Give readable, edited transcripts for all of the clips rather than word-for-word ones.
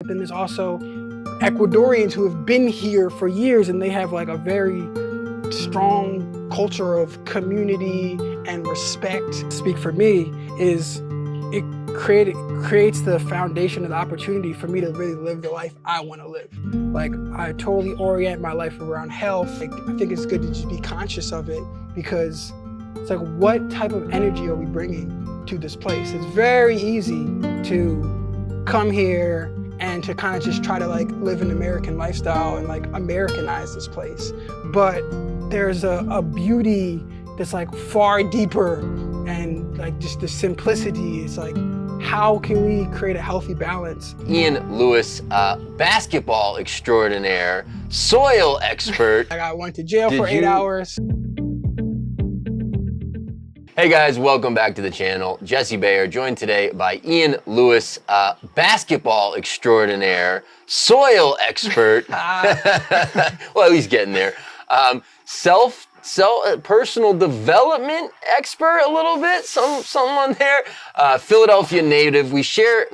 But then there's also Ecuadorians who have been here for years, and they have like a very strong culture of community and respect. Speak for me is it creates the foundation and the opportunity for me to really live the life I want to live. Like, I totally orient my life around health. Like, I think it's good to just be conscious of it, because it's like, what type of energy are we bringing to this place? It's very easy to come here and to kind of just try to like live an American lifestyle and like Americanize this place. But there's a beauty that's like far deeper, and like just the simplicity. It's like, how can we create a healthy balance? Ian Lewis, basketball extraordinaire, soil expert. I went to jail for 8 hours. Hey guys, welcome back to the channel. Jesse Bayer, joined today by Ian Lewis, basketball extraordinaire, soil expert. Well, he's getting there. Personal development expert a little bit, someone there. Philadelphia native. We share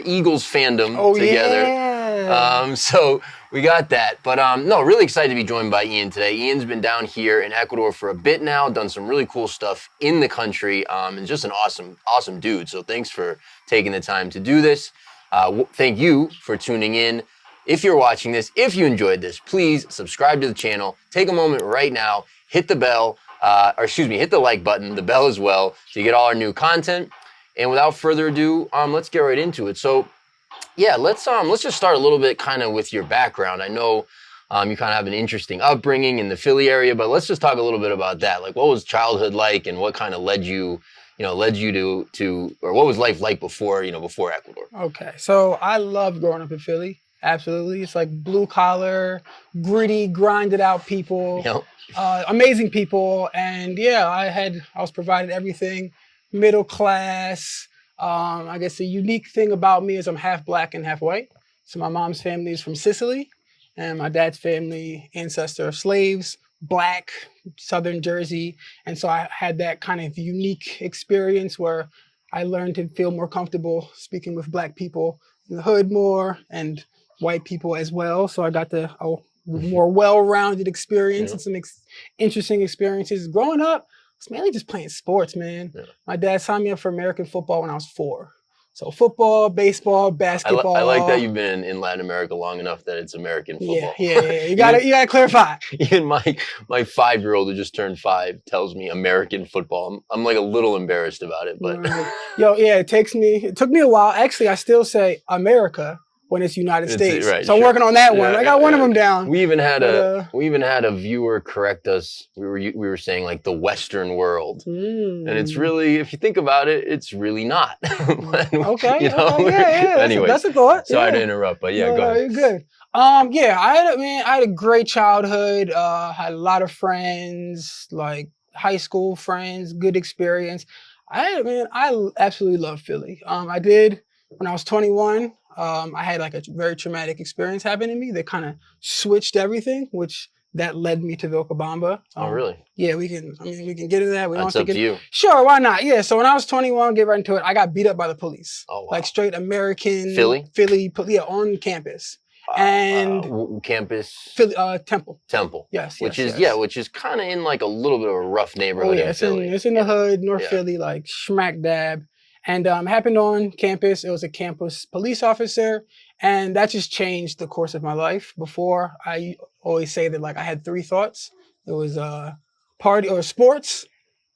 Eagles fandom together. Yeah. So we got that. But no, really excited to be joined by Ian today. Ian's been down here in Ecuador for a bit now, done some really cool stuff in the country, and just an awesome dude. So thanks for taking the time to do this. Thank you for tuning in. If you're watching this, if you enjoyed this, please subscribe to the channel. Take a moment right now, hit the bell, hit the like button, the bell as well, to get all our new content. And without further ado, let's get right into it. So, yeah, let's just start a little bit kind of with your background. I know you kind of have an interesting upbringing in the Philly area, but let's just talk a little bit about that. Like, what was childhood like, and what kind of led you to, or what was life like before Ecuador? Okay, so I love growing up in Philly. Absolutely. It's like blue collar, gritty, grinded out people, amazing people. And yeah, I was provided everything, middle class. I guess the unique thing about me is I'm half black and half white. So my mom's family is from Sicily, and my dad's family, ancestor of slaves, black, Southern Jersey. And so I had that kind of unique experience where I learned to feel more comfortable speaking with black people in the hood more, and white people as well. So I got the more well-rounded experience and some interesting experiences. Growing up, it's mainly just playing sports, man. Yeah. My dad signed me up for American football when I was 4. So football, baseball, basketball. I like that you've been in Latin America long enough that it's American football. Yeah. You gotta clarify. Even my 5-year-old who just turned 5 tells me American football. I'm like a little embarrassed about it, but it took me a while. Actually, I still say America when it's United States. Right, so I'm working on that one. I got one of them down. We even had a viewer correct us. We were saying like the Western world, and it's really, if you think about it, it's really not. Okay. Anyway, that's a thought. Sorry to interrupt, but go ahead. You're good. I had a great childhood. Had a lot of friends, like high school friends, good experience. I absolutely love Philly. I did when I was 21. I had like a very traumatic experience happen to me that kind of switched everything, which that led me to Vilcabamba. Oh, really? Yeah, we can get into that. That's up to you. Sure, why not? Yeah, so when I was 21, get right into it, I got beat up by the police. Oh, wow. Like straight American. Philly, on campus. And campus? Philly, Temple. Temple. Yes. Which is kind of in like a little bit of a rough neighborhood in Philly. It's in the hood, North Philly, like smack dab. And happened on campus. It was a campus police officer, and that just changed the course of my life. Before, I always say that like I had 3 thoughts. It was party or sports,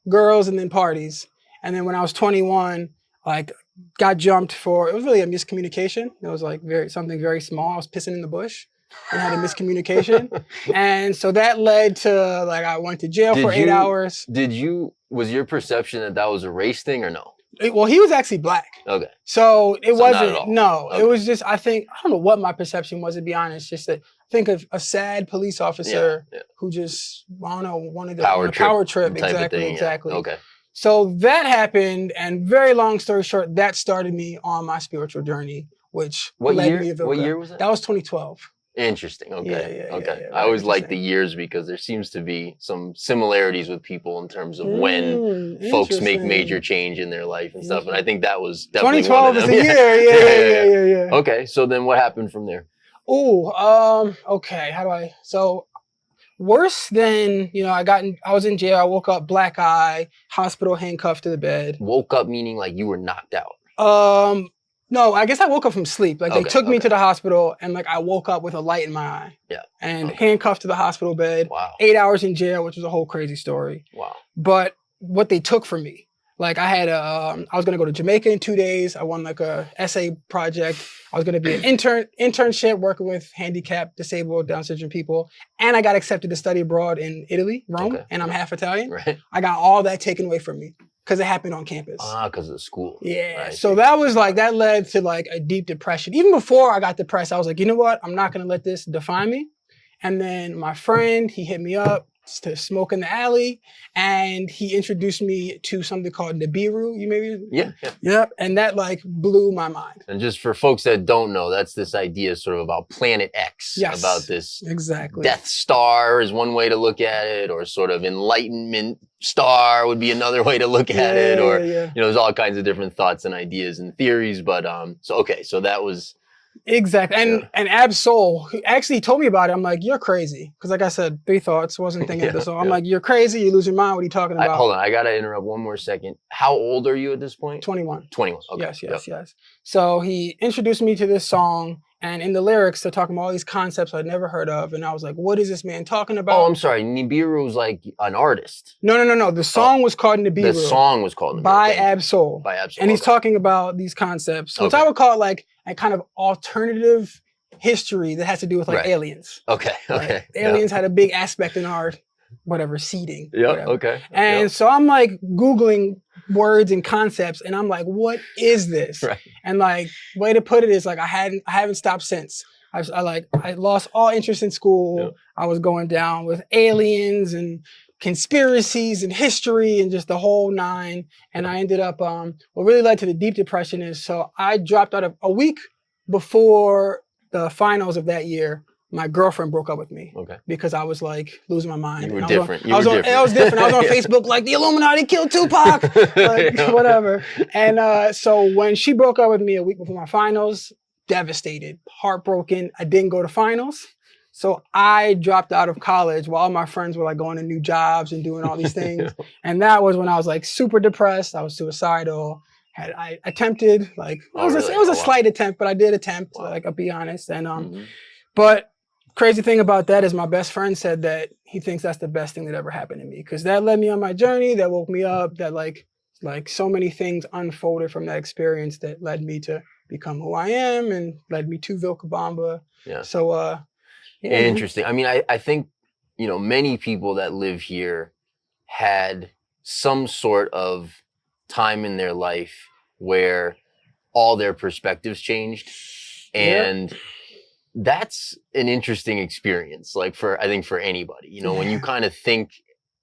girls, and then parties. And then when I was 21, like got jumped for, it was really a miscommunication. It was like something very small. I was pissing in the bush and had a miscommunication. And so that led to like I went to jail for 8 hours. Was your perception that was a race thing or no? Well, he was actually black. Okay. So it wasn't, not at all. No, Okay. It was just, I don't know what my perception was, to be honest. Just that think of a sad police officer who just, I don't know, wanted to power trip. Exactly. Okay. So that happened, and very long story short, that started me on my spiritual journey, which What led year? me to Vilca. What year was that? That was 2012. Interesting. Okay. Okay. I Very always like the interesting. years because there seems to be some similarities with people in terms of when folks make major Interesting. change in their life and stuff. And I think that was definitely one of 2012 is them. the Yeah. year. Yeah. Okay. So then what happened from there? Oh, okay. How do I? So worse than, I was in jail. I woke up black eye, hospital, handcuffed to the bed. Woke up meaning like you were knocked out. No, I guess I woke up from sleep. Like they Okay, took me okay. to the hospital and like I woke up with a light in my eye. Yeah. And Okay. handcuffed to the hospital bed. Wow. 8 hours in jail, which was a whole crazy story. Wow. But what they took from me, like I had I was gonna go to Jamaica in 2 days. I won like a essay project. I was gonna be an internship working with handicapped, disabled, Down syndrome people. And I got accepted to study abroad in Italy, Rome, Okay. and I'm half Italian. Right. I got all that taken away from me because it happened on campus. Because of the school. Yeah. Right. So that was like, that led to like a deep depression. Even before I got depressed, I was like, you know what? I'm not gonna let this define me. And then my friend, he hit me up to smoke in the alley, and he introduced me to something called Nibiru. You maybe? Yeah. Yep. And that like blew my mind. And just for folks that don't know, that's this idea sort of about Planet X. Yes. About this Exactly. Death Star is one way to look at it, or sort of Enlightenment Star would be another way to look at it, or there's all kinds of different thoughts and ideas and theories. But so that was exactly. And Ab-Soul, he actually told me about it. I'm like, you're crazy. Because like I said, 3 thoughts, wasn't thinking of the soul. I'm like, you're crazy, you lose your mind, what are you talking about? Hold on, I gotta interrupt one more second. How old are you at this point? 21. 21, okay. Yes. So he introduced me to this song, and in the lyrics, they're talking about all these concepts I'd never heard of, and I was like, what is this man talking about? Oh, I'm sorry, Nibiru's like an artist. No. The song was called Nibiru. The song was called Nibiru. By Ab-Soul. And he's talking about these concepts, which I would call like a kind of alternative history that has to do with like aliens. Okay. Like, aliens had a big aspect in our seeding. Okay. And so I'm like Googling words and concepts, and I'm like, what is this? Right. And like, way to put it is like, I haven't stopped since. I lost all interest in school. Yep. I was going down with aliens and conspiracies and history and just the whole 9. And I ended up, what really led to the deep depression is, so I dropped out of a week before the finals of that year. My girlfriend broke up with me because I was like losing my mind. You were different. I was different. I was on Facebook like, the Illuminati killed Tupac, like, whatever. And so when she broke up with me a week before my finals, devastated, heartbroken. I didn't go to finals. So I dropped out of college while all my friends were like going to new jobs and doing all these things. And that was when I was like super depressed. I was suicidal. I attempted, like, it was a slight attempt, but I did attempt, like, I'll be honest. And but crazy thing about that is my best friend said that he thinks that's the best thing that ever happened to me, because that led me on my journey, that woke me up, that like so many things unfolded from that experience that led me to become who I am and led me to Vilcabamba. Yeah. So interesting. I mean, I think, many people that live here had some sort of time in their life where all their perspectives changed. And that's an interesting experience, like I think for anybody, when you kind of think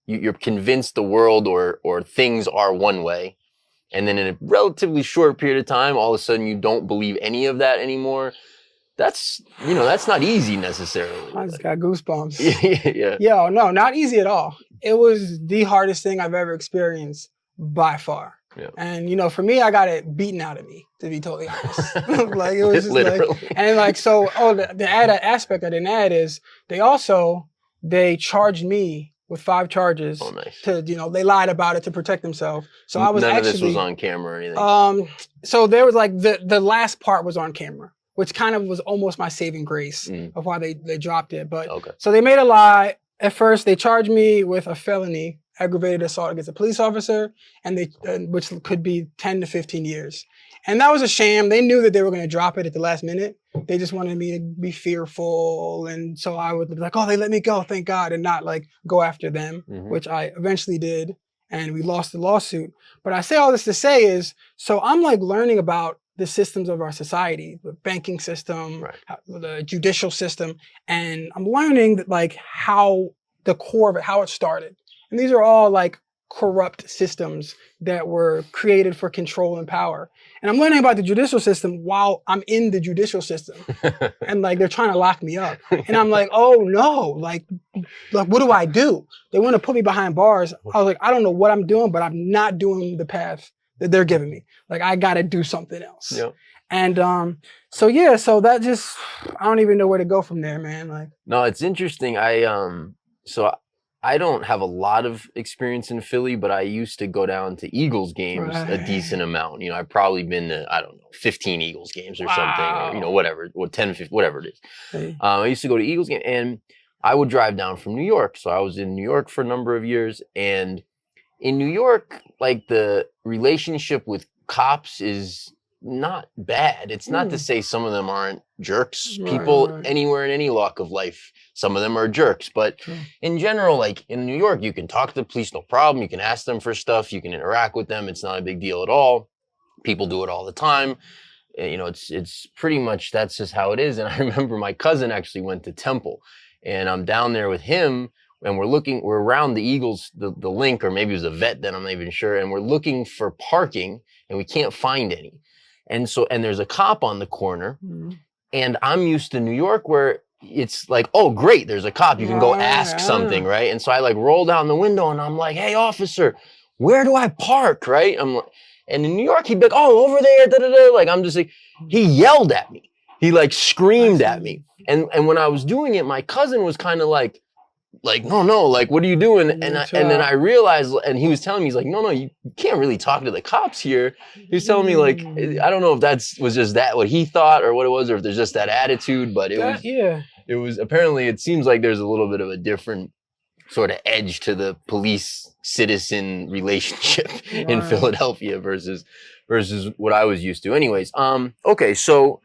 you're convinced the world or things are one way, and then in a relatively short period of time, all of a sudden you don't believe any of that anymore. That's not easy necessarily. I just got goosebumps. Yeah. Yo, no, not easy at all. It was the hardest thing I've ever experienced by far. Yeah. And for me, I got it beaten out of me, to be totally honest. Like, it was just literally. like, and like, so, the added aspect I didn't add is they charged me with 5 charges. Oh, nice. To, they lied about it to protect themselves. So I was None of this was on camera or anything? So there was like, the last part was on camera, which kind of was almost my saving grace of why they dropped it. But so they made a lie. At first, they charged me with a felony, aggravated assault against a police officer, and which could be 10 to 15 years. And that was a sham. They knew that they were going to drop it at the last minute. They just wanted me to be fearful. And so I would be like, oh, they let me go, thank God, and not like go after them, which I eventually did. And we lost the lawsuit. But I say all this to say is, so I'm like learning about the systems of our society, the banking system, the judicial system. And I'm learning that like how the core of it, how it started. And these are all like corrupt systems that were created for control and power. And I'm learning about the judicial system while I'm in the judicial system. And like, they're trying to lock me up. And I'm like, oh no, like what do I do? They want to put me behind bars. I was like, I don't know what I'm doing, but I'm not doing the path that they're giving me. Like, I got to do something else. Yep. And so yeah, so that just, I don't even know where to go from there, man. Like, no, it's interesting. I don't have a lot of experience in Philly, but I used to go down to Eagles games a decent amount. You know, I've probably been to, I don't know, 15 Eagles games or something, or, you know, whatever, or 10, 15, whatever it is. Hey. I used to go to Eagles games, and I would drive down from New York. So I was in New York for a number of years, and in New York, like, the relationship with cops is not bad. It's not to say some of them aren't jerks. People anywhere in any walk of life, some of them are jerks. But in general, like in New York, you can talk to the police, no problem. You can ask them for stuff. You can interact with them. It's not a big deal at all. People do it all the time. You know, it's pretty much, that's just how it is. And I remember my cousin actually went to Temple, and I'm down there with him, and we're around the Eagles, the link, or maybe it was a vet then, I'm not even sure. And we're looking for parking, and we can't find any. And there's a cop on the corner, and I'm used to New York where it's like, oh, great, there's a cop. You can go ask something, right? And so I like roll down the window, and I'm like, hey, officer, where do I park, right? And in New York, he'd be like, oh, over there, da-da-da. Like, I'm just like, he yelled at me. He like screamed at me. And when I was doing it, my cousin was kind of like, no, like, what are you doing? And then I realized, and he was telling me, he's like, no, you can't really talk to the cops here. He was telling me, like, I don't know if was just that what he thought or what it was, or if there's just that attitude, but it was apparently, it seems like there's a little bit of a different sort of edge to the police citizen relationship in Philadelphia versus what I was used to. Anyways, okay, so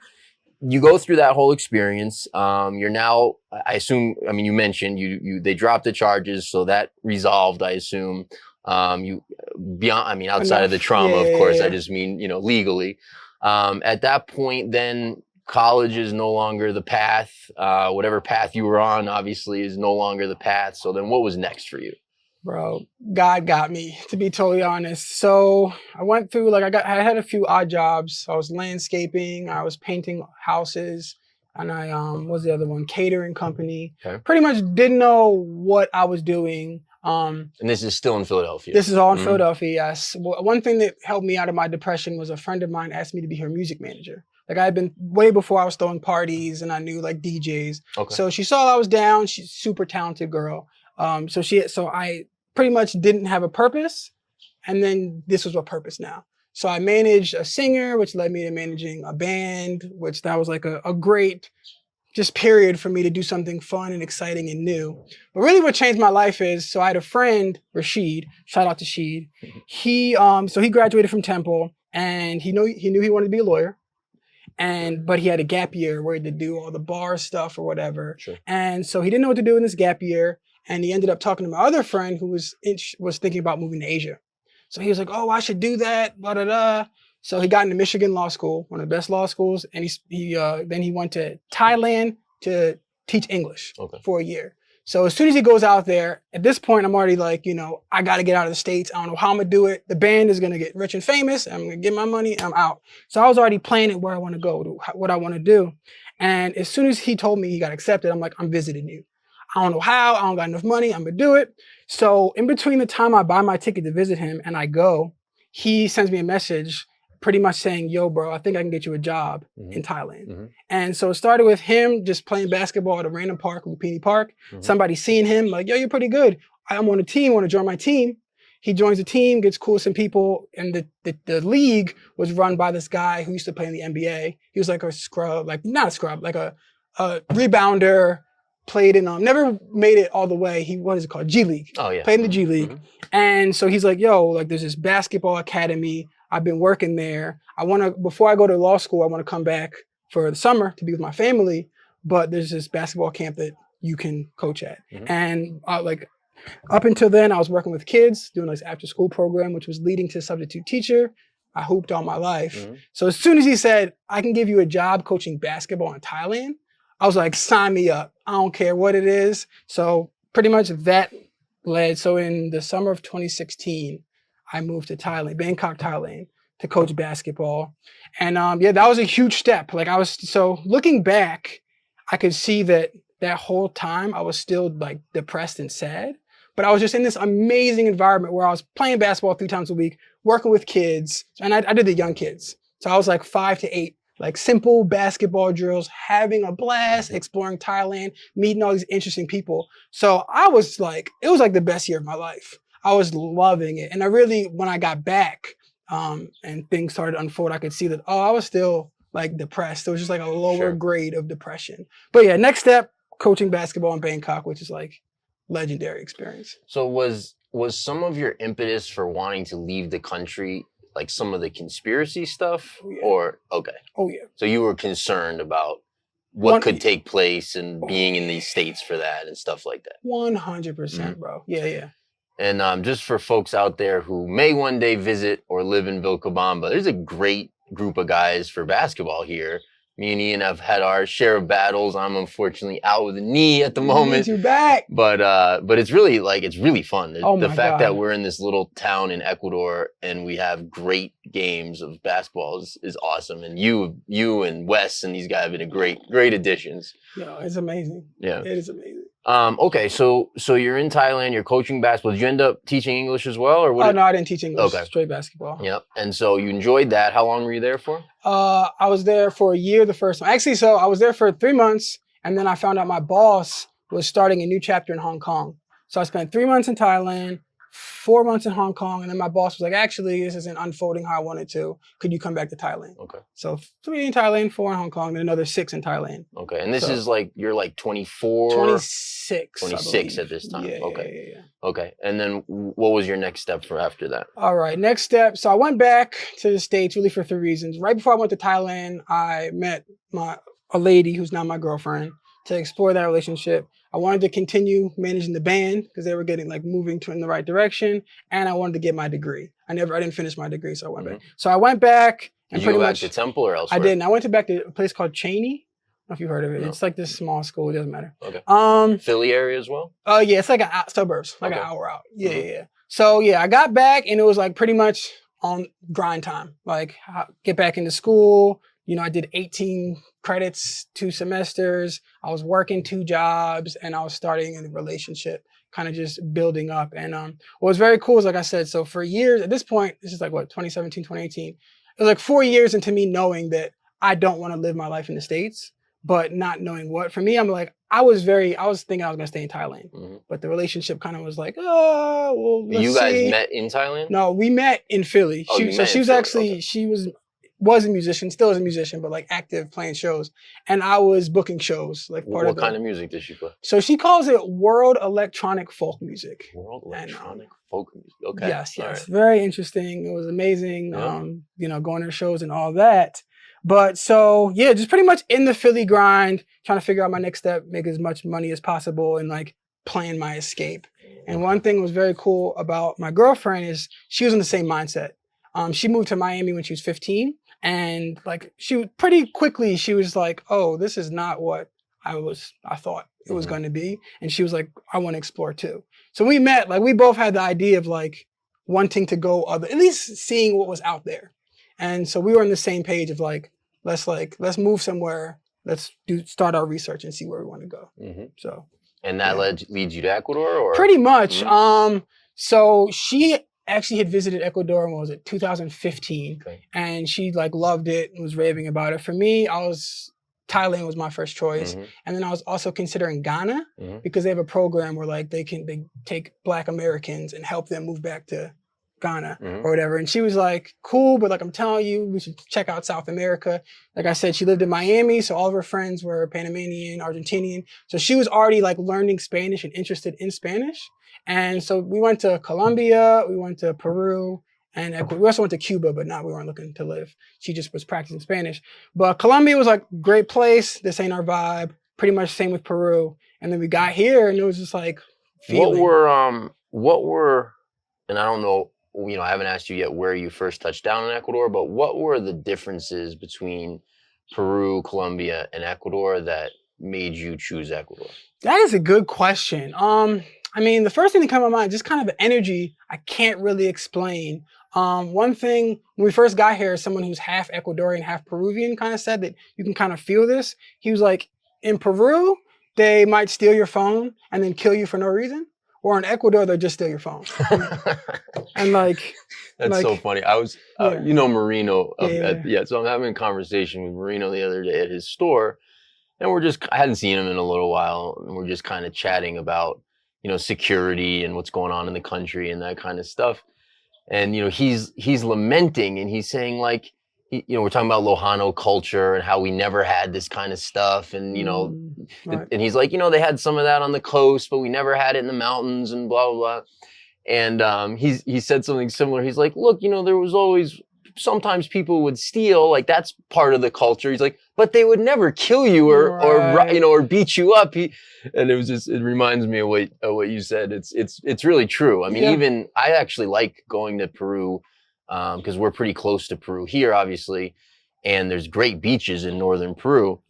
you go through that whole experience. You're now, I assume, I mean, you mentioned they dropped the charges, so that resolved, I assume. Outside of the trauma, of course, I just mean, you know, legally. At that point, then college is no longer the path. Whatever path you were on, obviously, is no longer the path. So then what was next for you? Bro, God got me, to be totally honest. So I went through, like, I had a few odd jobs. I was landscaping, I was painting houses, and I what was the other one? Catering company. Okay. Pretty much didn't know what I was doing. And this is still in Philadelphia? This is all in Philadelphia, yes. Well, one thing that helped me out of my depression was a friend of mine asked me to be her music manager. Like, I had been way before I was throwing parties, and I knew like DJs. Okay. So she saw I was down. She's a super talented girl. So I pretty much didn't have a purpose, and then this was a purpose now. So I managed a singer, which led me to managing a band, which that was like a great just period for me to do something fun and exciting and new. But really what changed my life is, so I had a friend, Rashid, shout out to Sheed. He graduated from Temple, and he knew he wanted to be a lawyer. But he had a gap year where he had to do all the bar stuff or whatever. Sure. And so he didn't know what to do in this gap year. And he ended up talking to my other friend who was thinking about moving to Asia. So he was like, oh, I should do that, blah, blah, blah. So he got into Michigan Law School, one of the best law schools. And then he went to Thailand to teach English for a year. So as soon as he goes out there, at this point, I'm already like, you know, I got to get out of the States. I don't know how I'm going to do it. The band is going to get rich and famous. I'm going to get my money. I'm out. So I was already planning where I want to go, what I want to do. And as soon as he told me he got accepted, I'm like, I'm visiting you. I don't know how. I don't got enough money. I'm going to do it. So in between the time I buy my ticket to visit him and I go, he sends me a message pretty much saying, yo, bro, I think I can get you a job in Thailand. And so it started with him just playing basketball at a random park, Lupini Park. Somebody seeing him like, yo, you're pretty good. I'm on a team, want to join my team. He joins the team, gets cool with some people. And the league was run by this guy who used to play in the NBA. He was like a scrub, like not a scrub, like a rebounder, played in, never made it all the way. What is it called? G League. Oh, yeah. Played in the G League. And so he's like, yo, like there's this basketball academy. I've been working there. Before I go to law school, I want to come back for the summer to be with my family, but there's this basketball camp that you can coach at. And up until then, I was working with kids, doing this after school program, which was leading to substitute teacher. I hooped all my life. So as soon as he said, I can give you a job coaching basketball in Thailand, I was like, sign me up. I don't care what it is. So pretty much that led. So in the summer of 2016, I moved to Thailand, Bangkok, Thailand, to coach basketball. And yeah, that was a huge step. Like so looking back, I could see that whole time I was still like depressed and sad. But I was just in this amazing environment where I was playing basketball 3 times a week, working with kids. And I did the young kids. So I was like 5 to 8, like simple basketball drills, having a blast, exploring Thailand, meeting all these interesting people. So I was like, it was like the best year of my life. I was loving it. And I really, when I got back and things started to unfold, I could see that, I was still like depressed. It was just like a lower grade of depression. But yeah, next step, coaching basketball in Bangkok, which is like legendary experience. So was some of your impetus for wanting to leave the country like some of the conspiracy stuff? Oh, yeah. Or okay. Oh yeah. So you were concerned about what could take place and being in these states for that and stuff like that. 100%, bro. Yeah, yeah. And just for folks out there who may one day visit or live in Vilcabamba, there's a great group of guys for basketball here. Me and Ian have had our share of battles. I'm unfortunately out with a knee at the moment. You back. But it's really fun. The fact God. that we're in this little town in Ecuador and we have great games of basketball is awesome. And you and Wes and these guys have been great additions. No, it's amazing. Yeah. It is amazing. Okay, so you're in Thailand, you're coaching basketball. Did you end up teaching English as well, or what? Oh, no, I didn't teach English. Okay. Straight basketball. Yep. And so you enjoyed that. How long were you there for? I was there for a year the first time. Actually, so I was there for 3 months, and then I found out my boss was starting a new chapter in Hong Kong. So I spent 3 months in Thailand, 4 months in Hong Kong, and then my boss was like, actually, this isn't unfolding how I wanted to. Could you come back to Thailand? Okay. So 3 in Thailand, 4 in Hong Kong, and another 6 in Thailand. Okay. And this is like, you're like 24? 26. 26 at this time. Yeah, okay. Yeah. Okay. And then what was your next step for after that? All right. Next step. So I went back to the States really for 3 reasons. Right before I went to Thailand, I met a lady who's now my girlfriend to explore that relationship. I wanted to continue managing the band because they were getting like moving in the right direction, and I wanted to get my degree. I didn't finish my degree, so I went back. So I went back and Did you go back to Temple or elsewhere? I didn't. I went back to a place called Cheney. I don't know if you've heard of it. No. It's like this small school. It doesn't matter. Okay. Philly area as well? Oh yeah, it's like suburbs, like an hour out. Yeah, yeah. So yeah, I got back and it was like pretty much on grind time. Like get back into school. You know, I did 18 credits, 2 semesters. I was working 2 jobs, and I was starting a relationship, kind of just building up. And what was very cool is, like I said, so for years, at this point, this is like what, 2017, 2018. It was like 4 years into me knowing that I don't want to live my life in the States, but not knowing what. For me, I'm like, I was thinking I was going to stay in Thailand, but the relationship kind of was like, oh, well, You guys met in Thailand? No, we met in Philly. Oh, She was a musician, still is a musician, but like active playing shows. And I was booking shows. Like what kind of music did she play? So she calls it world electronic folk music. World electronic folk music. Okay. Yes. Right. Very interesting. It was amazing. Yeah. Going to shows and all that. But so yeah, just pretty much in the Philly grind, trying to figure out my next step, make as much money as possible, and like plan my escape. And one thing was very cool about my girlfriend is she was in the same mindset. She moved to Miami when she was 15. And like pretty quickly, she was like, oh, this is not what I thought it was going to be. And she was like, I want to explore too. So we met, like we both had the idea of like wanting to go at least seeing what was out there. And so we were on the same page of like, let's move somewhere. Let's start our research and see where we want to go. So. And that leads you to Ecuador, or? Pretty much. So she actually had visited Ecuador in, 2015, and she like loved it and was raving about it. For me, Thailand was my first choice, and then I was also considering Ghana because they have a program where like they take Black Americans and help them move back to Ghana or whatever. And she was like, cool, but like I'm telling you, we should check out South America. Like I said, she lived in Miami, so all of her friends were Panamanian, Argentinian. So she was already like learning Spanish and interested in Spanish. And so we went to Colombia, we went to Peru, and we also went to Cuba, but we weren't looking to live. She just was practicing Spanish. But Colombia was like, great place. This ain't our vibe. Pretty much same with Peru. And then we got here and it was just like feeling. What were, and I don't know, I haven't asked you yet where you first touched down in Ecuador, but what were the differences between Peru, Colombia, and Ecuador that made you choose Ecuador? That is a good question. I mean, the first thing that came to my mind, just kind of energy I can't really explain. One thing when we first got here, someone who's half Ecuadorian, half Peruvian kind of said that you can kind of feel this. He was like, in Peru, they might steal your phone and then kill you for no reason. Or in Ecuador, they'll just steal your phone. And like, that's so funny. I was, yeah. you know, Marino. Yeah. So I'm having a conversation with Marino the other day at his store, and I hadn't seen him in a little while, and we're just kind of chatting about, you know, security and what's going on in the country and that kind of stuff. And, you know, he's lamenting and he's saying like, you know, we're talking about Lojano culture and how we never had this kind of stuff. And, you know, right. and he's like, you know, they had some of that on the coast, but we never had it in the mountains and blah, blah, blah. And he said something similar. He's like, look, you know, there was always, sometimes people would steal, like that's part of the culture. He's like, but they would never kill you or you know, or beat you up. And it reminds me of what you said. It's really true. I mean, even I actually like going to Peru because we're pretty close to Peru here, obviously, and there's great beaches in northern Peru.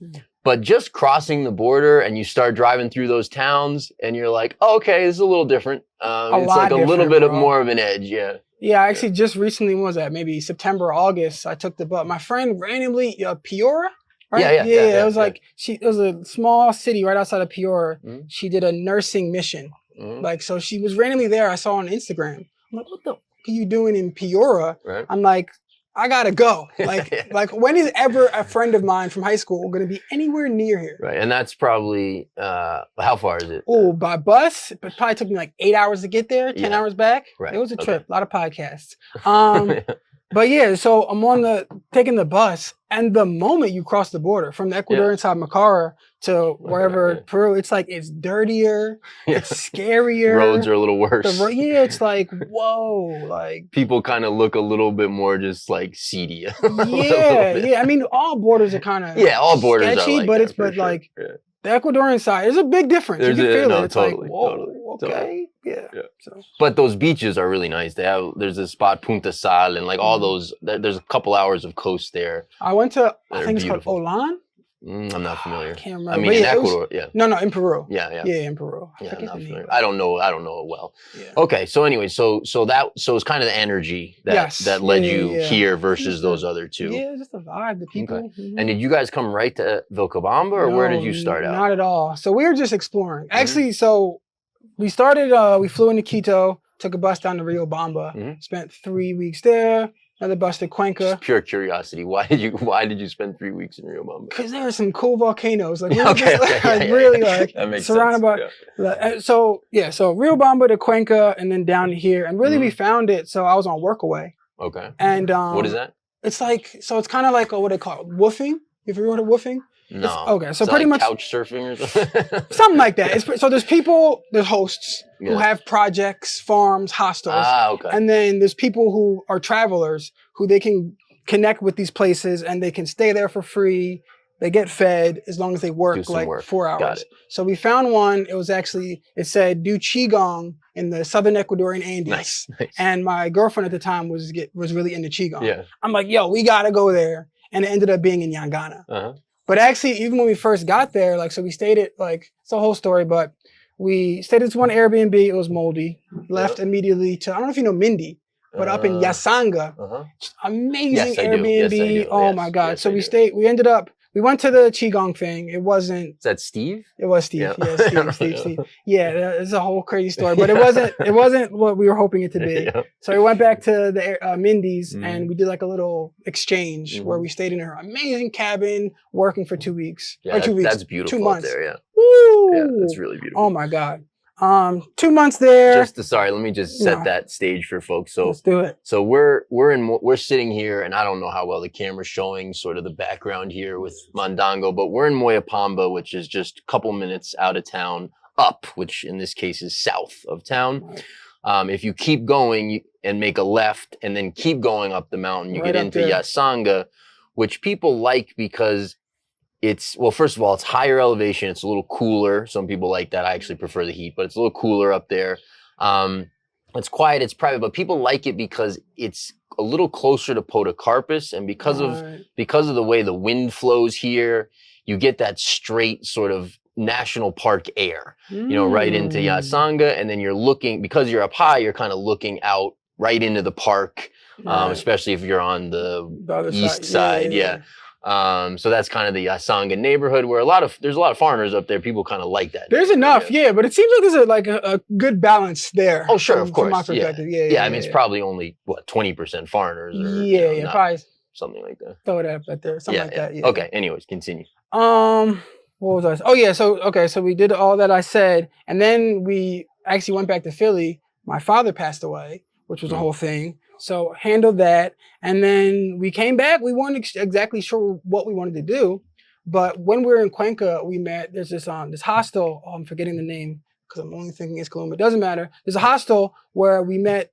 But just crossing the border and you start driving through those towns and you're like, oh, okay, this is a little different. It's like a little bit more of an edge. Yeah. Yeah, actually just recently, when was that? Maybe September or August, I took the bus. My friend randomly, Piora, right? Yeah. It was like, it was a small city right outside of Piora. She did a nursing mission. Like, so she was randomly there. I saw on Instagram. I'm like, what the fuck are you doing in Piora? Right. I'm like, I gotta go. Like, like when is ever a friend of mine from high school going to be anywhere near here? Right, and that's probably how far is it? Oh, by bus, but probably took me like 8 hours to get there, 10 hours back. Right. It was a trip, a lot of podcasts. But yeah, so I'm taking the bus, and the moment you cross the border from the Ecuadorian side of Macara to wherever Peru, it's like it's dirtier, it's scarier. Roads are a little worse. It's like, whoa, like people kind of look a little bit more just like seedy. I mean, all borders are kind of all borders sketchy, are like but like the Ecuadorian side, there's a big difference. You can feel it. It's totally, like, whoa, totally. okay. Yeah. So. But those beaches are really nice. There's a spot Punta Sal and like all those. There's a couple hours of coast there. I went to I think it's called Olan. I'm not familiar. I can't remember. I mean, in Ecuador, No, in Peru. Yeah, in Peru. I'm not familiar. I don't know it well. Yeah. Okay, so anyway, so it's kind of the energy that led you here versus those other two. Yeah, just the vibe, the people. Okay. And did you guys come right to Vilcabamba, or where did you start out? Not at all. So we were just exploring. Actually, so we started. We flew into Quito, took a bus down to Vilcabamba, spent 3 weeks there. Another bus to Cuenca. Just pure curiosity. Why did you spend 3 weeks in Vilcabamba? Because there were some cool volcanoes. Like we were just surrounded by. So Vilcabamba to Cuenca and then down here, and really we found it. So I was on Workaway. Okay. And what is that? It's like it's kind of like what they call it, woofing. Have you ever heard of woofing? No. Okay, so pretty much couch surfing or something. Something like that. So there's hosts who have projects, farms, hostels. Okay. And then there's people who are travelers who they can connect with these places and they can stay there for free. They get fed as long as they work 4 hours. Got it. So we found one. It said do Qigong in the Southern Ecuadorian Andes. Nice. And my girlfriend at the time was really into Qigong. Yeah. I'm like, yo, we gotta go there. And it ended up being in Yangana. But actually, even when we first got there, so we stayed at it's a whole story, but we stayed at this one Airbnb. It was moldy. Left immediately to, I don't know if you know Mindy, but up in Yasanga, amazing Airbnb. Yes, oh my God. So we went to the Qigong thing. It wasn't. Is that Steve? It was Steve. Yeah, Steve. Yeah, it's a whole crazy story, but it wasn't what we were hoping it to be. So we went back to the Mindy's and we did like a little exchange where we stayed in her amazing cabin, working for 2 weeks. Yeah, or 2 weeks. That's beautiful 2 months. Up there, yeah. Woo! Yeah, that's really beautiful. Oh my God. 2 months there. Let me just set that stage for folks. So let's do it. So we're sitting here, and I don't know how well the camera's showing sort of the background here with Mandango, but we're in Moyopamba, which is just a couple minutes out of town, which in this case is south of town. Right. If you keep going and make a left, and then keep going up the mountain, you get into Yasanga, which people like because first of all, it's higher elevation. It's a little cooler. Some people like that. I actually prefer the heat, but it's a little cooler up there. It's quiet, it's private, but people like it because it's a little closer to Podocarpus, and because of the way the wind flows here, you get that straight sort of national park air, right into Yasanga. And then you're looking, because you're up high, you're kind of looking out right into the park, especially if you're on the other east side. So that's kind of the Yasanga neighborhood where there's a lot of foreigners up there. People kind of like that. There's enough, but it seems like there's a good balance there. Oh, sure, of course. From my perspective, I mean, it's probably only 20% foreigners, or probably something like that. Throw it up there, something like that. Yeah. Okay. Anyways, continue. What was I? Oh yeah. So we did all that I said, and then we actually went back to Philly. My father passed away, which was a whole thing. So handled that, and then we came back. We weren't exactly sure what we wanted to do, but when we were in Cuenca, we met. There's this hostel. I'm forgetting the name because I'm only thinking it's Colombia. It doesn't matter. There's a hostel where we met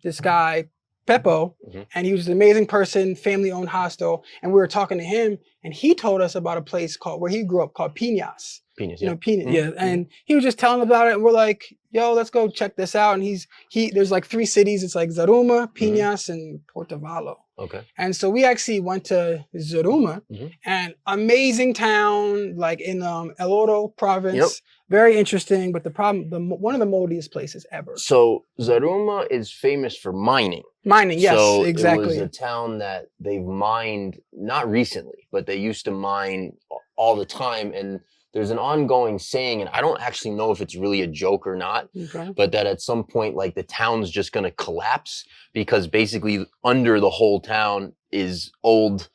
this guy Peppo, and he was an amazing person, family-owned hostel, and we were talking to him, and he told us about a place where he grew up called Piñas. Piñas, And he was just telling about it, and we're like, yo, let's go check this out. And there's like 3 cities. It's like Zaruma, Piñas, and Portavalo. Okay. And so we actually went to Zaruma, and amazing town, like in El Oro province. Yep. Very interesting, but the problem, one of the moldiest places ever. So Zaruma is famous for mining. Mining, yes, so exactly. It was a town that they've mined, not recently, but they used to mine all the time. And there's an ongoing saying, and I don't actually know if it's really a joke or not, but that at some point, like, the town's just going to collapse because basically under the whole town is old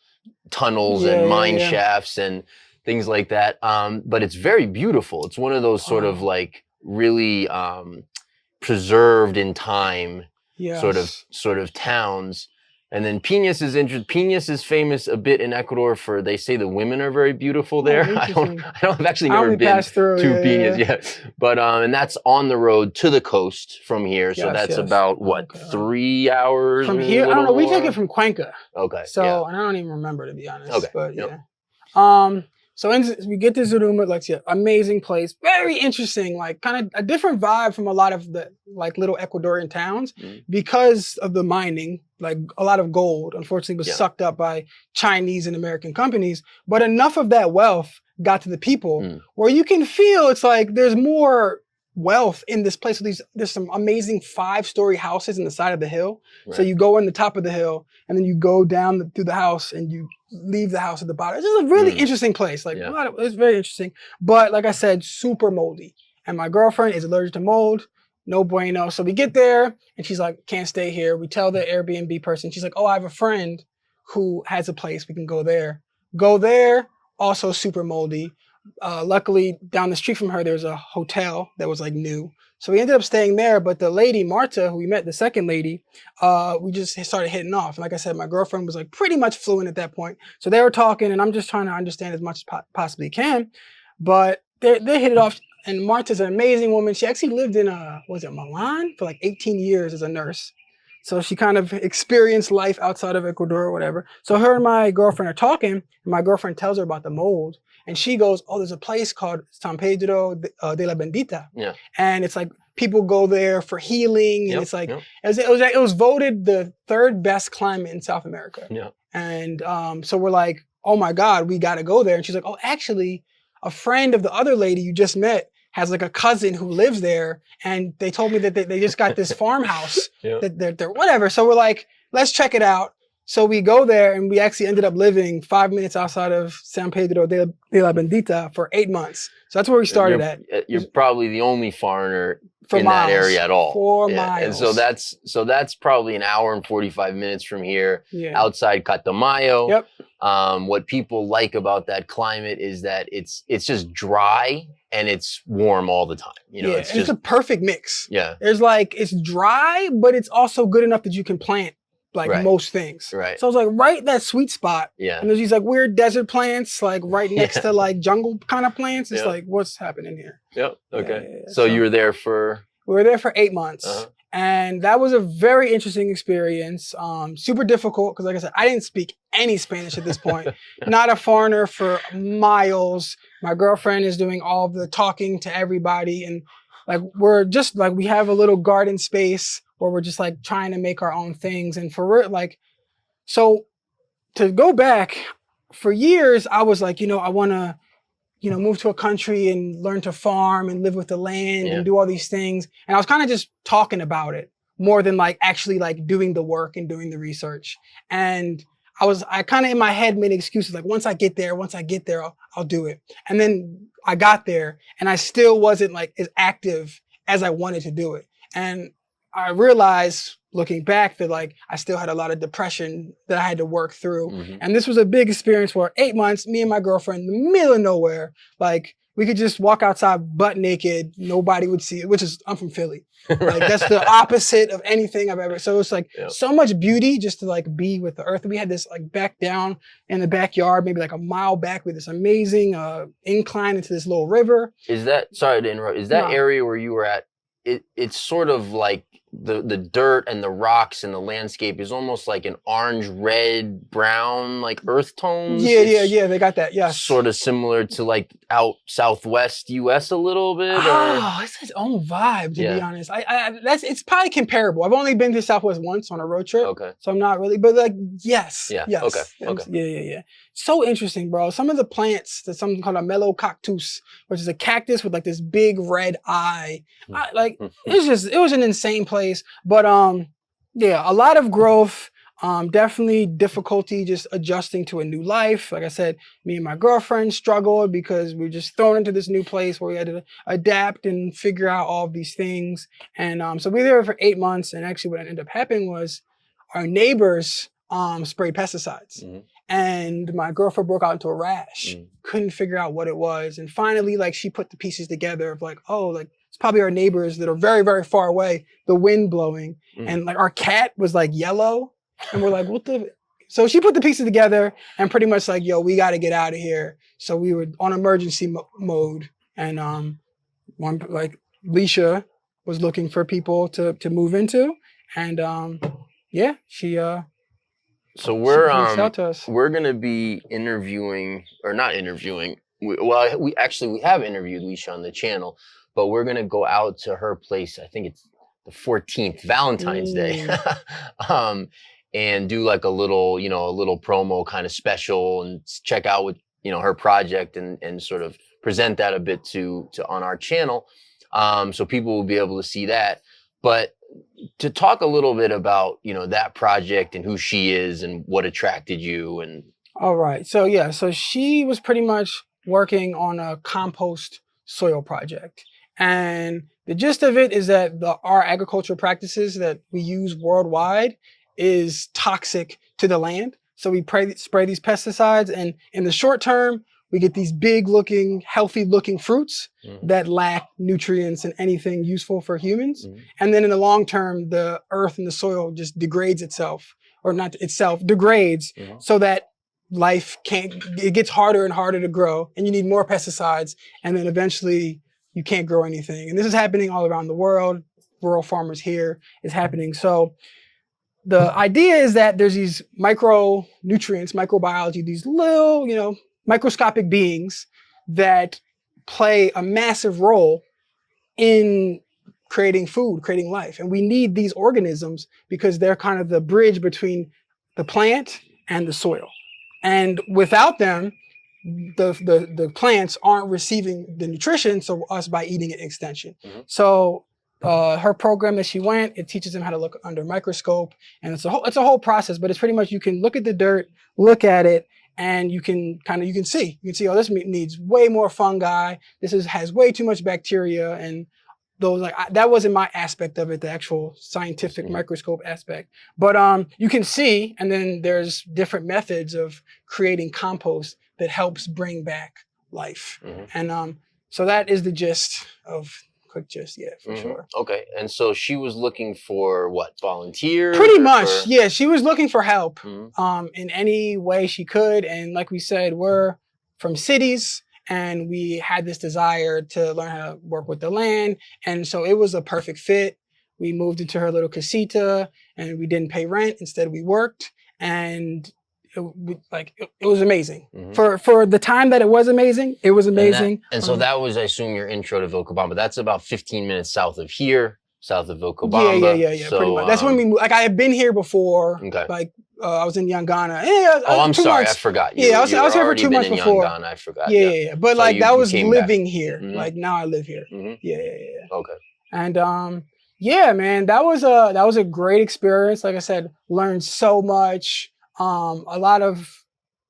tunnels and mine shafts and things like that. But it's very beautiful. It's one of those sort of like really preserved in time sort of towns. And then Piñas is interesting. Piñas is famous a bit in Ecuador for, they say the women are very beautiful there. I've actually never been to Piñas yet. But and that's on the road to the coast from here. So that's about 3 hours from here? I don't know. We take it from Cuenca. Okay. So and I don't even remember, to be honest. Okay. But so we get to Zaruma, like, amazing place, very interesting, like kind of a different vibe from a lot of the like little Ecuadorian towns because of the mining. Like a lot of gold, unfortunately, was sucked up by Chinese and American companies. But enough of that wealth got to the people where you can feel it's like there's more wealth in this place. There's some amazing 5-story houses in the side of the hill. Right. So you go in the top of the hill and then you go down through the house and you leave the house at the bottom. It's just a really interesting place. Like it's very interesting. But like I said, super moldy. And my girlfriend is allergic to mold. No bueno. So we get there and she's like, can't stay here. We tell the Airbnb person, she's like, oh, I have a friend who has a place. We can go there. Go there. Also super moldy. Luckily, down the street from her, there's a hotel that was like new. So we ended up staying there. But the lady, Marta, who we met, the second lady, we just started hitting off. And like I said, my girlfriend was like pretty much fluent at that point. So they were talking and I'm just trying to understand as much as possibly can. But they hit it off. And Marta's an amazing woman. She actually lived in Milan for like 18 years as a nurse. So she kind of experienced life outside of Ecuador or whatever. So her and my girlfriend are talking, and my girlfriend tells her about the mold. And she goes, oh, there's a place called San Pedro de la Bendita. Yeah. And it's like people go there for healing. And it's like, it was voted the 3rd best climate in South America. Yeah. And so we're like, oh my God, we got to go there. And she's like, oh, actually, a friend of the other lady you just met has like a cousin who lives there. And they told me that they just got this farmhouse that they're whatever. So we're like, let's check it out. So we go there and we actually ended up living 5 minutes outside of San Pedro de la Bendita for 8 months. So that's where we started at. You're probably the only foreigner in that area at all. 4 miles. And so that's probably an hour and 45 minutes from here outside Catamayo. Yep. What people like about that climate is that it's just dry and it's warm all the time. It's a perfect mix. Yeah. There's like, it's dry, but it's also good enough that you can plant most things. Right. So it's like right that sweet spot. Yeah. And there's these like weird desert plants, like right next to like jungle kind of plants. It's like, what's happening here? Yep. Okay. So you were there for? We were there for 8 months. And that was a very interesting experience. Super difficult because like I said, I didn't speak any Spanish at this point. Not a foreigner for miles. My girlfriend is doing all the talking to everybody. And like, we're just like, we have a little garden space where we're just like trying to make our own things. And for like, so to go back for years, I was like, I want to move to a country and learn to farm and live with the land Yeah. and do all these things. And I was kind of just talking about it more than like actually like doing the work and doing the research. And I kind of in my head made excuses like once I get there, I'll do it. And then I got there and I still wasn't like as active as I wanted to do it. And I realized looking back that like I still had a lot of depression that I had to work through. Mm-hmm. And this was a big experience for 8 months, me and my girlfriend in the middle of nowhere. Like we could just walk outside butt naked. Nobody would see it, I'm from Philly. Like that's the opposite of anything I've ever. So it's like so much beauty just to like be with the earth. We had this like back down in the backyard, maybe like a mile back with this amazing incline into this little river. Is that, sorry to interrupt, is that area where you were at, it's sort of like the dirt and the rocks and the landscape is almost like an orange, red, brown, like earth tones. Yeah. They got that. Yeah. Sort of similar to like out southwest US a little bit. It's its own vibe to be honest. It's probably comparable. I've only been to Southwest once on a road trip. Okay. So I'm not really, but like yes. Yeah. Yes. Okay. Yeah. So interesting, bro. Some of the plants, there's something called a mellow cactus, which is a cactus with like this big red eye. It was an insane place. But a lot of growth. Definitely difficulty just adjusting to a new life. Like I said, me and my girlfriend struggled because we were just thrown into this new place where we had to adapt and figure out all of these things. And so we were there for 8 months. And actually what ended up happening was our neighbors sprayed pesticides. Mm-hmm. And my girlfriend broke out into a rash. Mm-hmm. Couldn't figure out what it was. And finally, like she put the pieces together of like, oh, like it's probably our neighbors that are very, very far away, the wind blowing. Mm-hmm. And like our cat was like yellow. And we're like, so she put the pieces together and pretty much like, yo, we got to get out of here. So we were on emergency mode. And Leisha was looking for people to move into. And she so we're going to be interviewing, or not interviewing. We have interviewed Leisha on the channel, but we're going to go out to her place. I think it's the 14th, Valentine's Day. And do like a little promo kind of special and check out what, her project and sort of present that a bit to on our channel. So people will be able to see that. But to talk a little bit about, that project and who she is and what attracted you and. All right. So she was pretty much working on a compost soil project. And the gist of it is that our agricultural practices that we use worldwide is toxic to the land. So we spray these pesticides, and in the short term, we get these big looking, healthy looking fruits that lack nutrients and anything useful for humans. Mm-hmm. And then in the long term, the earth and the soil just degrades itself, or not itself, degrades so that life it gets harder and harder to grow, and you need more pesticides. And then eventually you can't grow anything. And this is happening all around the world. Rural farmers here is happening. So the idea is that there's these micronutrients, microbiology, these little, microscopic beings that play a massive role in creating food, creating life. And we need these organisms because they're kind of the bridge between the plant and the soil. And without them, the plants aren't receiving the nutrition, so us by eating it, extension. Mm-hmm. So her program that she went, it teaches them how to look under a microscope, and it's a whole process. But it's pretty much you can look at the dirt, look at it, and you can see, oh, this needs way more fungi. This has way too much bacteria, and those that wasn't my aspect of it, the actual scientific microscope aspect. But you can see, and then there's different methods of creating compost that helps bring back life, and so that is the gist of. Quick gist, yeah, for sure. Okay, and so she was looking for what, volunteers? Pretty much, yeah. She was looking for help in any way she could. And like we said, we're from cities and we had this desire to learn how to work with the land. And so it was a perfect fit. We moved into her little casita and we didn't pay rent. Instead, we worked, and it was amazing. For the time that it was amazing, it was amazing. And so that was, I assume, your intro to Vilcabamba. That's about 15 minutes south of here, south of Vilcabamba. Yeah, so, pretty much. That's when we moved. Like I had been here before, like I was in young Ghana. Yeah, Oh, I'm 2 sorry, I months. forgot. Yeah, I was You were here for already 2 been months in young before. Ghana. I forgot. Yeah, Yeah. yeah, yeah. But So like that you was came back. living here. Mm-hmm. Like now I live here. Mm-hmm. Yeah, yeah, yeah. Okay. And yeah, man, that was a great experience. Like I said, learned so much. A lot of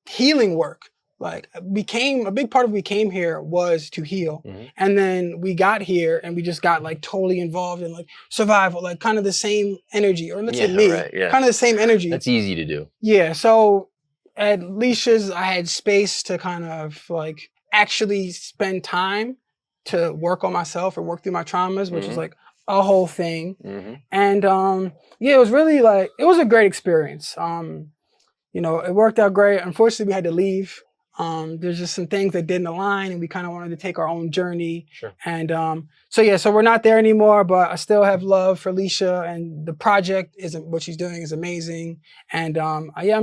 healing work. Like became a big part of we came here was to heal. Mm-hmm. And then we got here and we just got like totally involved in like survival, like kind of the same energy, or let's say me, Right, yeah. kind of the same energy. That's easy to do. Yeah. So at Leisha's, I had space to kind of like actually spend time to work on myself and work through my traumas, which is like a whole thing. Mm-hmm. And yeah, it was really like, it was a great experience. You know, it worked out great. Unfortunately, we had to leave. There's just some things that didn't align, and we kind of wanted to take our own journey. Sure. And so yeah, so we're not there anymore, but I still have love for Leisha, and the project what she's doing is amazing. And yeah,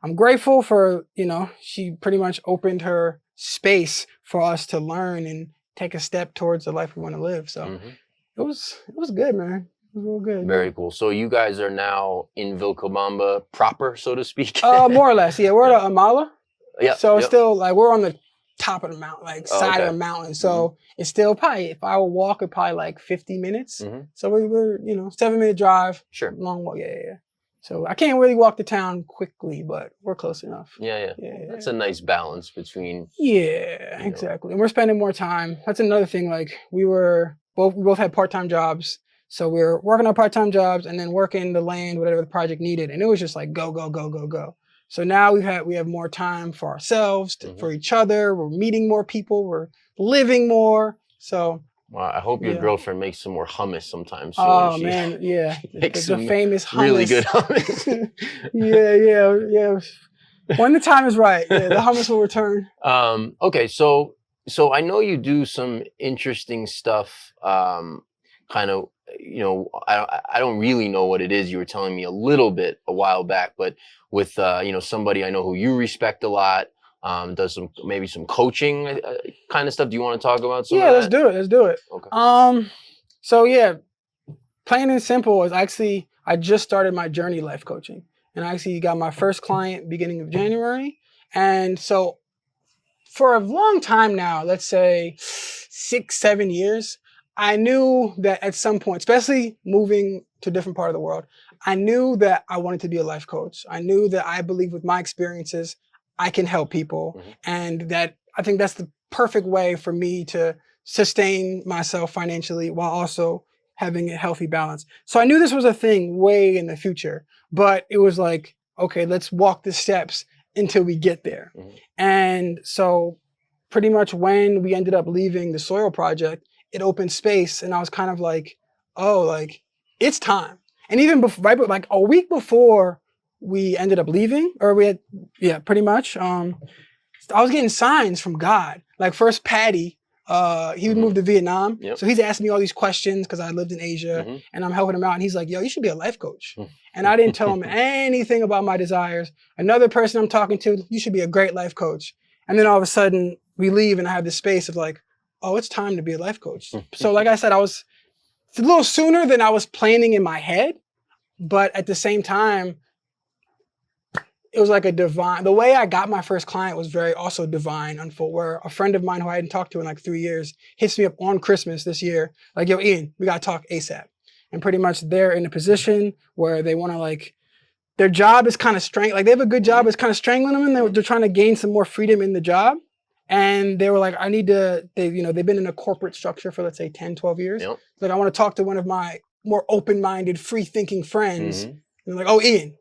I'm grateful for, you know, she pretty much opened her space for us to learn and take a step towards the life we want to live. So it was good, man. It was real good. Very cool. So you guys are now in Vilcabamba proper, so to speak? More or less, yeah. We're at Amala. Yeah. So it's still like we're on the top of the mountain, like side okay. of the mountain. So it's still probably, if I would walk, it probably like 50 minutes. So we're, you know, 7-minute drive. Sure. Long walk. Yeah. So I can't really walk the town quickly, but we're close enough. Yeah. That's a nice balance between. Yeah, exactly. And we're spending more time. That's another thing. Like we both had part-time jobs. So we were working on part-time jobs and then working the land, whatever the project needed. And it was just like go, go, go, go, go. So now we have more time for ourselves, for each other. We're meeting more people. We're living more. So. Well, I hope your girlfriend makes some more hummus sometime soon. Oh man, yeah. Makes the famous hummus. Really good hummus. yeah. When the time is right, the hummus will return. Okay, so I know you do some interesting stuff. Kind of, you know, I don't really know what it is. You were telling me a little bit a while back, but with you know, somebody I know who you respect a lot, does maybe some coaching kind of stuff. Do you want to talk about some of that? Let's do it. Okay. So yeah, plain and simple is actually I just started my journey life coaching, and I actually got my first client beginning of January, and so for a long time now, let's say 6-7 years. I knew that at some point, especially moving to a different part of the world, I knew that I wanted to be a life coach. I knew that I believe with my experiences, I can help people. And that I think that's the perfect way for me to sustain myself financially while also having a healthy balance. So I knew this was a thing way in the future, but it was like, okay, let's walk the steps until we get there. And so pretty much when we ended up leaving the soil project, it opened space, and I was kind of like, oh, like it's time. And even before, like a week before we ended up leaving, or pretty much, I was getting signs from God. Like first Patty, he moved to Vietnam. So he's asking me all these questions because I lived in Asia and I'm helping him out. And he's like, yo, you should be a life coach. And I didn't tell him anything about my desires. Another person I'm talking to, you should be a great life coach. And then all of a sudden we leave and I have this space of like, oh, it's time to be a life coach. So like I said, it's a little sooner than I was planning in my head, but at the same time, it was like the way I got my first client was very also divine, where a friend of mine who I hadn't talked to in like 3 years hits me up on Christmas this year, like, yo, Ian, we gotta talk ASAP. And pretty much they're in a position where they wanna like, their job is kind of like they have a good job, it's kind of strangling them, and they're trying to gain some more freedom in the job. And they were like, they've been in a corporate structure for, let's say, 10, 12 years. Like, I want to talk to one of my more open-minded, free-thinking friends. And they're like, oh, Ian.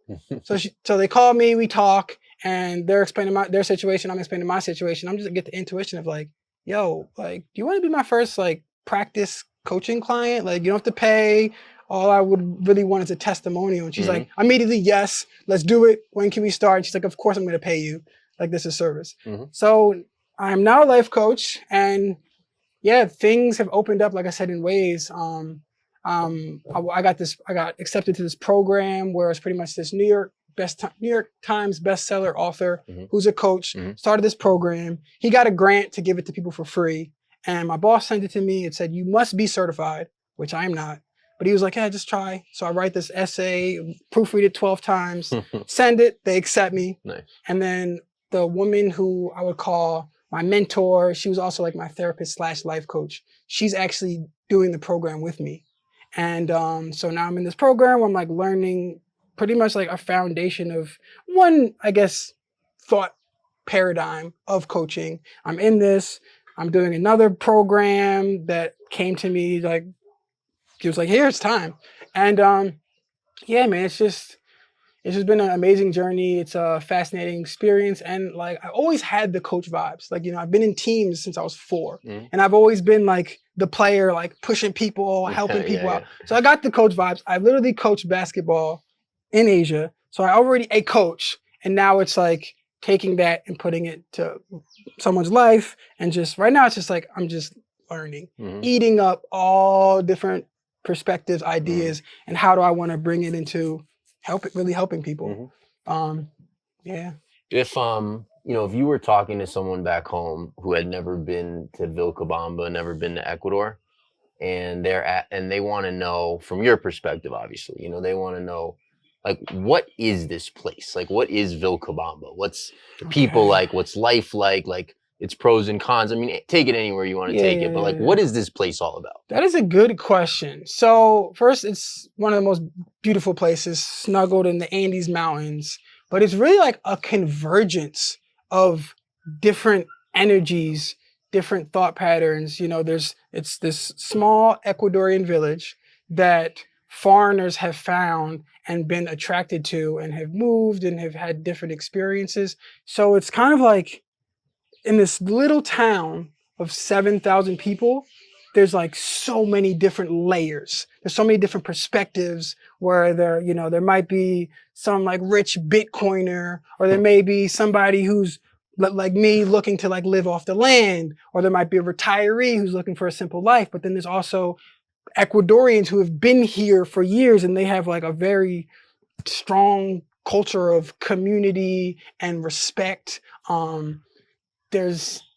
So they call me, we talk, and they're explaining their situation, I'm explaining my situation. I'm just get the intuition of like, yo, like, do you want to be my first, like, practice coaching client? Like, you don't have to pay. All I would really want is a testimonial. And she's like, immediately, yes, let's do it. When can we start? And she's like, of course I'm going to pay you. Like, this is service. So I'm now a life coach, and yeah, things have opened up, like I said, in ways. I got accepted to this program where it's pretty much this New York Times bestseller author who's a coach started this program. He got a grant to give it to people for free, and my boss sent it to me. It said, you must be certified, which I am not. But he was like, yeah, just try. So I write this essay, proofread it 12 times, send it, they accept me. Nice. And then the woman who I would call my mentor, she was also like my therapist slash life coach. She's actually doing the program with me. And so now I'm in this program where I'm like learning pretty much like a foundation of one, I guess, thought paradigm of coaching. I'm in this. I'm doing another program that came to me like, he was like, here, it's time. And yeah, man, it's just been an amazing journey. It's a fascinating experience. And like, I always had the coach vibes. Like, I've been in teams since I was 4. And I've always been like the player, like pushing people, helping people out. So I got the coach vibes. I literally coached basketball in Asia. So I already a coach. And now it's like taking that and putting it to someone's life. And just right now, it's just like, I'm just learning, eating up all different perspectives, ideas, and how do I want to bring it into really helping people. Yeah. If if you were talking to someone back home who had never been to Vilcabamba, never been to Ecuador, and they want to know from your perspective, obviously, they want to know, like, what is this place? Like, what is Vilcabamba? What's the people like? What's life like its pros and cons? I mean, take it anywhere you want to take it, but like, what is this place all about? That is a good question. So first, it's one of the most beautiful places, snuggled in the Andes Mountains, but it's really like a convergence of different energies, different thought patterns. It's this small Ecuadorian village that foreigners have found and been attracted to and have moved and have had different experiences. So it's kind of like in this little town of 7,000 people, there's like so many different layers. There's so many different perspectives where there might be some like rich Bitcoiner, or there may be somebody who's like me looking to like live off the land, or there might be a retiree who's looking for a simple life. But then there's also Ecuadorians who have been here for years and they have like a very strong culture of community and respect.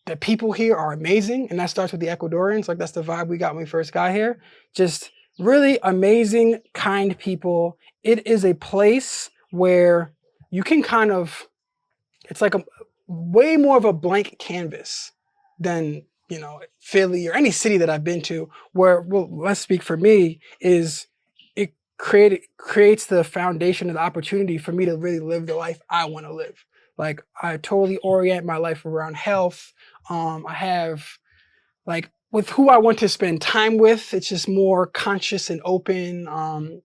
The people here are amazing, and that starts with the Ecuadorians. Like, that's the vibe we got when we first got here. Just really amazing, kind people. It is a place where you can it's like a way more of a blank canvas than, Philly or any city that I've been to, where, well, let's speak for me, is it creates the foundation and the opportunity for me to really live the life I want to live. Like, I totally orient my life around health. I have, like, with who I want to spend time with, it's just more conscious and open.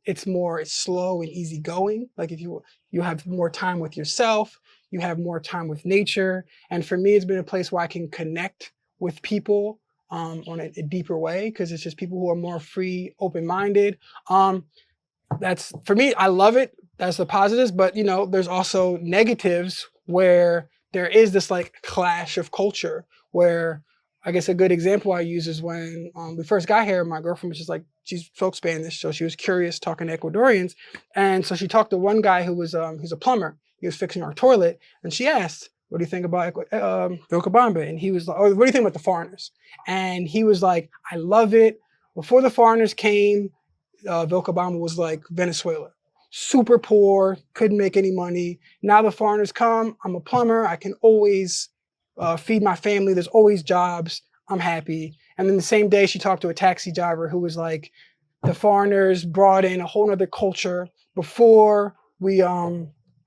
It's slow and easygoing. Like, if you have more time with yourself, you have more time with nature. And for me, it's been a place where I can connect with people on a deeper way, because it's just people who are more free, open-minded. That's, for me, I love it. That's the positives, but there's also negatives where there is this like clash of culture, where I guess a good example I use is when we first got here, my girlfriend was just like, she spoke Spanish, so she was curious talking to Ecuadorians. And so she talked to one guy who was he's a plumber. He was fixing our toilet, and she asked, what do you think about Vilcabamba? And he was like, oh, what do you think about the foreigners? And he was like, I love it. Before the foreigners came, Vilcabamba was like Venezuela. Super poor, couldn't make any money. Now the foreigners come, I'm a plumber, I can always feed my family, there's always jobs, I'm happy. And then the same day she talked to a taxi driver who was like, the foreigners brought in a whole nother culture. Before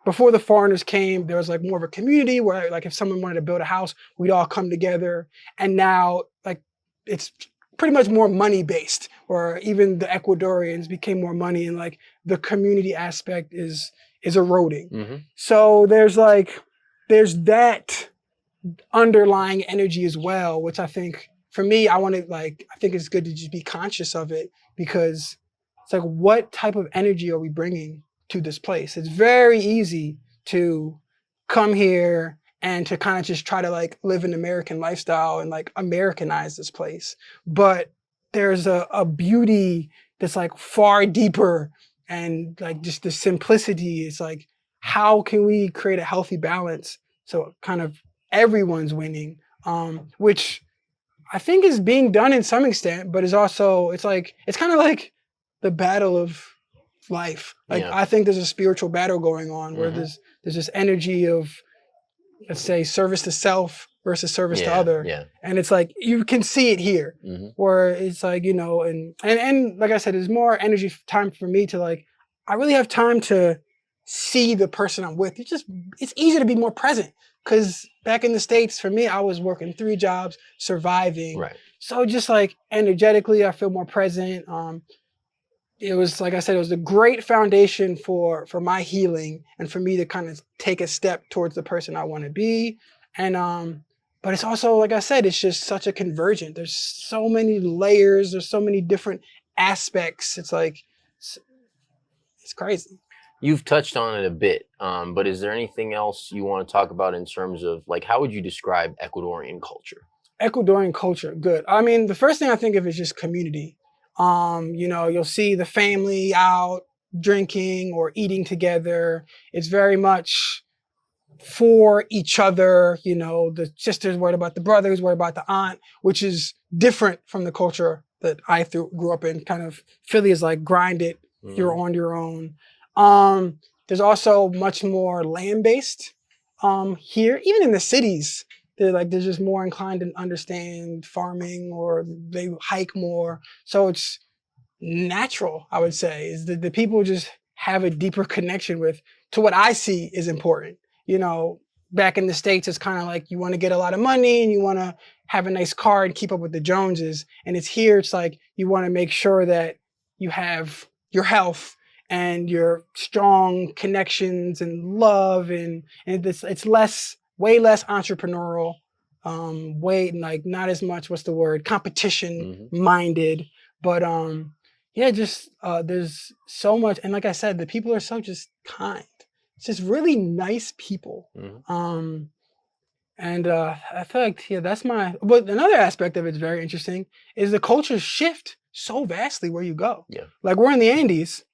the foreigners came, there was like more of a community where, like, if someone wanted to build a house, we'd all come together. And now, like, it's pretty much more money based, or even the Ecuadorians became more money, and like the community aspect is eroding. So there's that underlying energy as well, which I think for me, I think it's good to just be conscious of it, because it's like, what type of energy are we bringing to this place? It's very easy to come here and to kind of just try to like live an American lifestyle and like Americanize this place. But there's a beauty that's like far deeper, and like just the simplicity. It's like, how can we create a healthy balance so kind of everyone's winning, which I think is being done in some extent, but it's kind of like the battle of life. Like Yeah. I think there's a spiritual battle going on where there's this energy of, let's say, service to self versus service to other. Yeah. And it's like you can see it here where it's like, you know, and like I said, there's more energy time for me to like, I really have time to see the person I'm with. It's easy to be more present because back in the States, for me, I was working 3 jobs, surviving. Right. So just like energetically, I feel more present. It was, like I said, it was a great foundation for my healing and for me to kind of take a step towards the person I want to be. And but it's also, like I said, it's just such a convergent. There's so many layers. There's so many different aspects. It's like it's crazy. You've touched on it a bit, but is there anything else you want to talk about in terms of like how would you describe Ecuadorian culture? Ecuadorian culture, good. I mean, the first thing I think of is just community. You know, you'll see the family out drinking or eating together. It's very much for each other. You know, the sister's worried about the brothers, worried about the aunt, which is different from the culture that I grew up in. Kind of Philly is like grind it, you're on your own. There's also much more land-based here, even in the cities. They're just more inclined to understand farming or they hike more. So it's natural, I would say, is that the people just have a deeper connection to what I see is important. You know, back in the States, it's kind of like you want to get a lot of money and you want to have a nice car and keep up with the Joneses. And it's here, it's like you want to make sure that you have your health and your strong connections and love and it's way less entrepreneurial, way like not as much, what's the word, competition minded, but yeah, just there's so much, and like I said, the people are so just kind. It's just really nice people. And I feel like that's but another aspect of it's very interesting is the cultures shift so vastly where you go. Yeah. Like we're in the Andes,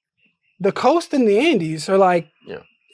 the coast in the Andes are like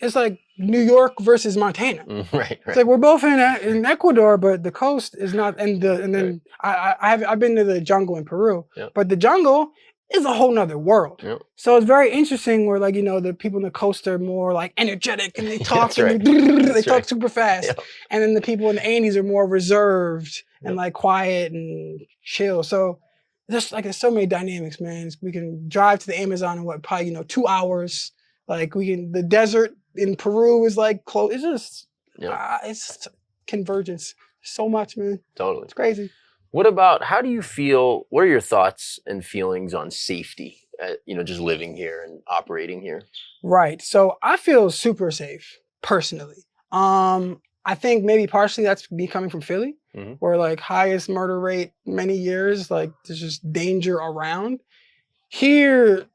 it's like New York versus Montana. Right. It's like we're both in Ecuador, but the coast is not. And then I've been to the jungle in Peru, but the jungle is a whole nother world. So it's very interesting where like, you know, the people in the coast are more like energetic and they talk they talk super fast. And then the people in the Andes are more reserved and like quiet and chill. So there's so many dynamics, man. We can drive to the Amazon in probably, you know, 2 hours. Like the desert in Peru is like close. It's just, it's convergence. So much, man. Totally. It's crazy. What are your thoughts and feelings on safety, you know, just living here and operating here? Right. So I feel super safe personally. I think maybe partially that's me coming from Philly, where like highest murder rate many years, like there's just danger around. Here,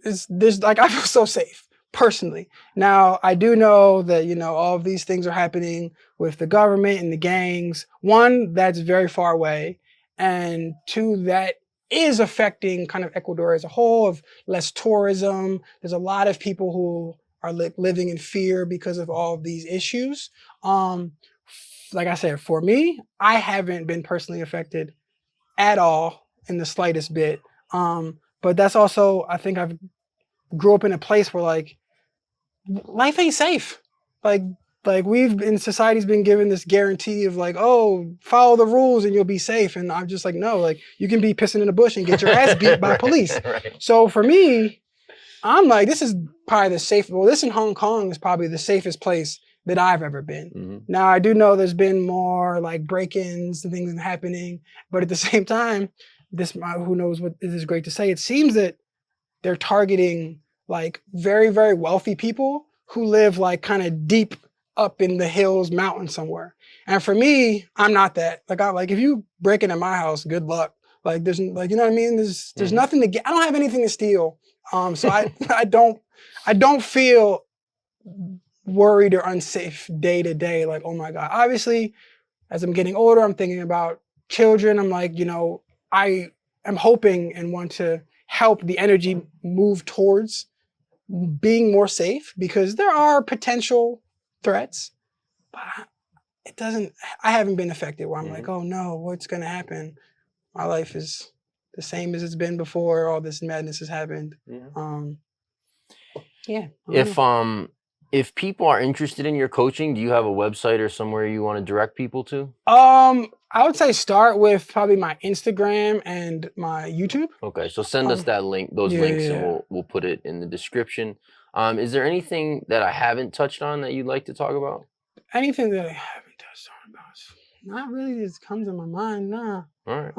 there's like, I feel so safe personally. Now, I do know that, you know, all of these things are happening with the government and the gangs. One, that's very far away. And two, that is affecting kind of Ecuador as a whole, of less tourism. There's a lot of people who are living in fear because of all of these issues. Like I said, for me, I haven't been personally affected at all in the slightest bit. But that's also, I think I've grew up in a place where like life ain't safe. Like society's been given this guarantee of like, oh, follow the rules and you'll be safe. And I'm just like, no, like you can be pissing in a bush and get your ass beat by police. Right. So for me, I'm like, this is probably this in Hong Kong is probably the safest place that I've ever been. Now I do know there's been more like break-ins and things happening, but at the same time, who knows what this is great to say. It seems that they're targeting like very, very wealthy people who live like kind of deep up in the hills, mountain somewhere. And for me, I'm not that. Like if you break into my house, good luck. Like there's like, you know what I mean? There's nothing to get. I don't have anything to steal. So I don't feel worried or unsafe day to day. Like, oh my God. Obviously, as I'm getting older, I'm thinking about children. I'm like, you know, I am hoping and want to help the energy move towards being more safe because there are potential threats, but I haven't been affected where I'm like, oh no, what's going to happen? My life is the same as it's been before all this madness has happened. Yeah. If people are interested in your coaching, do you have a website or somewhere you want to direct people to? I would say start with probably my Instagram and my YouTube. Okay, so send us that link, those links, and we'll put it in the description. Is there anything that I haven't touched on that you'd like to talk about? Anything that I haven't touched on about? Not really just comes to my mind, nah. All right.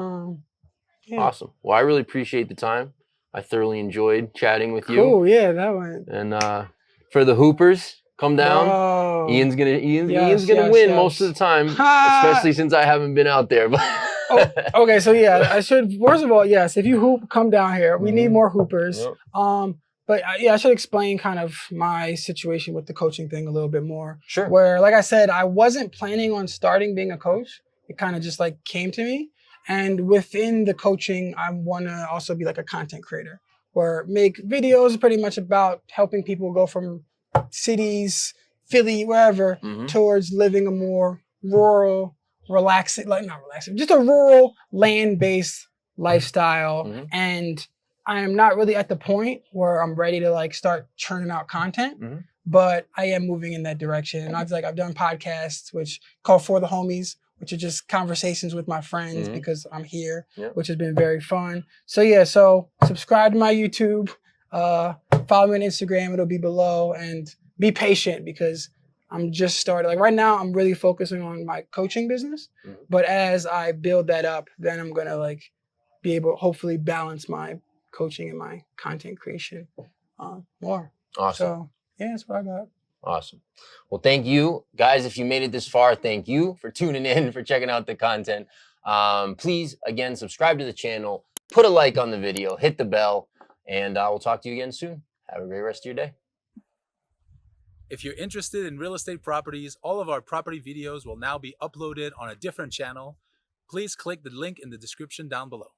Yeah. Awesome. Well, I really appreciate the time. I thoroughly enjoyed chatting with you. Cool, yeah, that went. And for the Hoopers, come down. Bro. Ian's gonna win most of the time, especially since I haven't been out there. But okay, so yeah, I should first of all, yes, if you hoop, come down here. We need more hoopers. Yep. But yeah, I should explain kind of my situation with the coaching thing a little bit more. Sure. Where, like I said, I wasn't planning on starting being a coach. It kind of just like came to me. And within the coaching, I want to also be like a content creator, where make videos pretty much about helping people go from cities, Philly, wherever, towards living a more rural, just a rural land-based lifestyle. And I am not really at the point where I'm ready to like start churning out content, but I am moving in that direction. And I've done podcasts, which called For the Homies, which are just conversations with my friends because I'm here, which has been very fun. So yeah, so subscribe to my YouTube, follow me on Instagram, it'll be below, and be patient because I'm just started. Like right now, I'm really focusing on my coaching business, but as I build that up, then I'm gonna like be able to hopefully balance my coaching and my content creation more. Awesome. So yeah, that's what I got. Awesome. Well, thank you guys. If you made it this far, thank you for tuning in, for checking out the content. Please, again, subscribe to the channel, put a like on the video, hit the bell, and I will talk to you again soon. Have a great rest of your day. If you're interested in real estate properties, all of our property videos will now be uploaded on a different channel. Please click the link in the description down below.